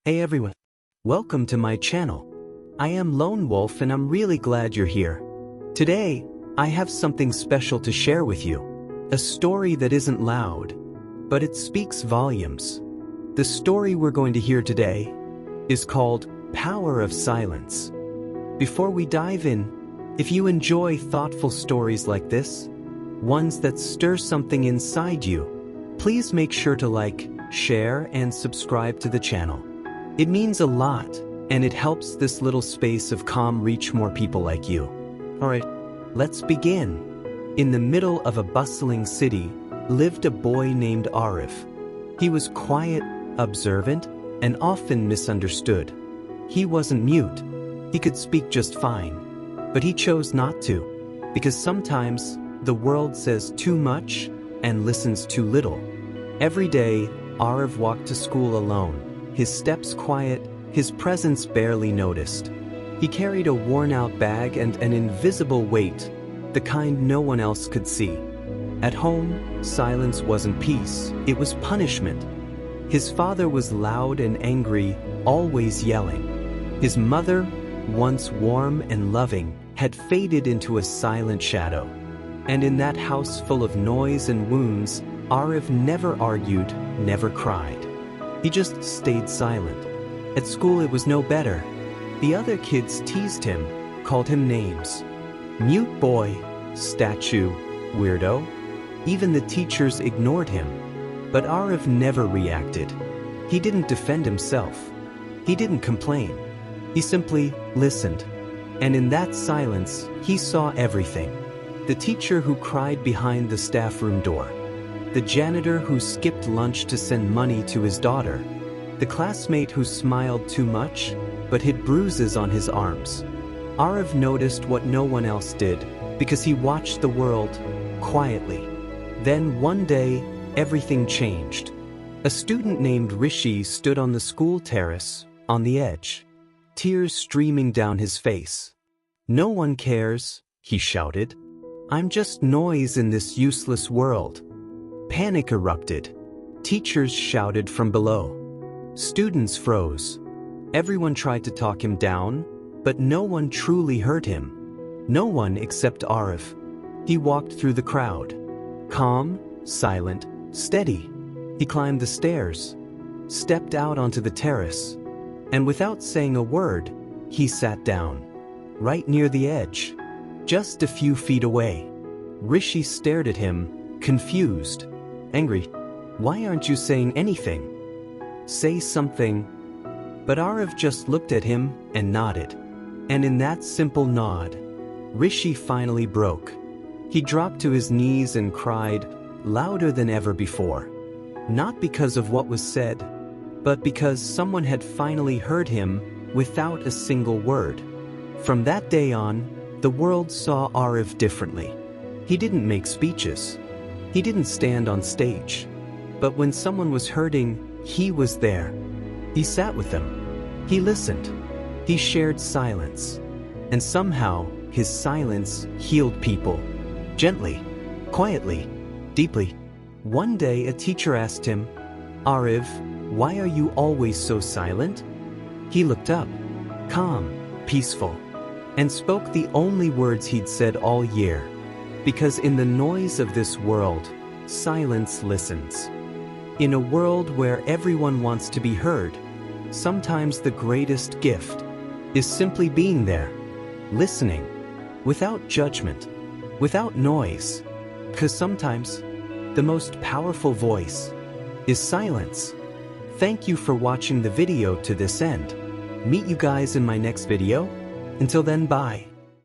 Hey everyone, welcome to my channel. I am Lone Wolf and I'm really glad you're here. Today, I have something special to share with you. A story that isn't loud, but it speaks volumes. The story we're going to hear today is called Power of Silence. Before we dive in, if you enjoy thoughtful stories like this, ones that stir something inside you, please make sure to like, share, and subscribe to the channel. It means a lot, and it helps this little space of calm reach more people like you. Alright, let's begin. In the middle of a bustling city lived a boy named Aarav. He was quiet, observant, and often misunderstood. He wasn't mute. He could speak just fine, but he chose not to, because sometimes the world says too much and listens too little. Every day, Aarav walked to school alone. His steps quiet, his presence barely noticed. He carried a worn-out bag and an invisible weight, the kind no one else could see. At home, silence wasn't peace, it was punishment. His father was loud and angry, always yelling. His mother, once warm and loving, had faded into a silent shadow. And in that house full of noise and wounds, Aarav never argued, never cried. He just stayed silent. At school it was no better. The other kids teased him, called him names. Mute boy, statue, weirdo. Even the teachers ignored him. But Aarav never reacted. He didn't defend himself. He didn't complain. He simply listened. And in that silence, he saw everything. The teacher who cried behind the staff room door. The janitor who skipped lunch to send money to his daughter. The classmate who smiled too much, but hid bruises on his arms. Aarav noticed what no one else did, because he watched the world quietly. Then one day, everything changed. A student named Rishi stood on the school terrace, on the edge, tears streaming down his face. "No one cares," he shouted. "I'm just noise in this useless world." Panic erupted. Teachers shouted from below. Students froze. Everyone tried to talk him down, but no one truly heard him. No one except Aarav. He walked through the crowd. Calm, silent, steady. He climbed the stairs, stepped out onto the terrace, and without saying a word, he sat down, right near the edge, just a few feet away. Rishi stared at him, confused. Angry. "Why aren't you saying anything? Say something." But Aarav just looked at him and nodded. And in that simple nod, Rishi finally broke. He dropped to his knees and cried, louder than ever before. Not because of what was said, but because someone had finally heard him without a single word. From that day on, the world saw Aarav differently. He didn't make speeches. He didn't stand on stage, but when someone was hurting, he was there. He sat with them. He listened. He shared silence. And somehow, his silence healed people. Gently, quietly, deeply. One day, a teacher asked him, "Aarav, why are you always so silent?" He looked up, calm, peaceful, and spoke the only words he'd said all year. Because in the noise of this world, silence listens. In a world where everyone wants to be heard, sometimes the greatest gift is simply being there, listening, without judgment, without noise. Because sometimes, the most powerful voice is silence. Thank you for watching the video to this end. Meet you guys in my next video. Until then, bye.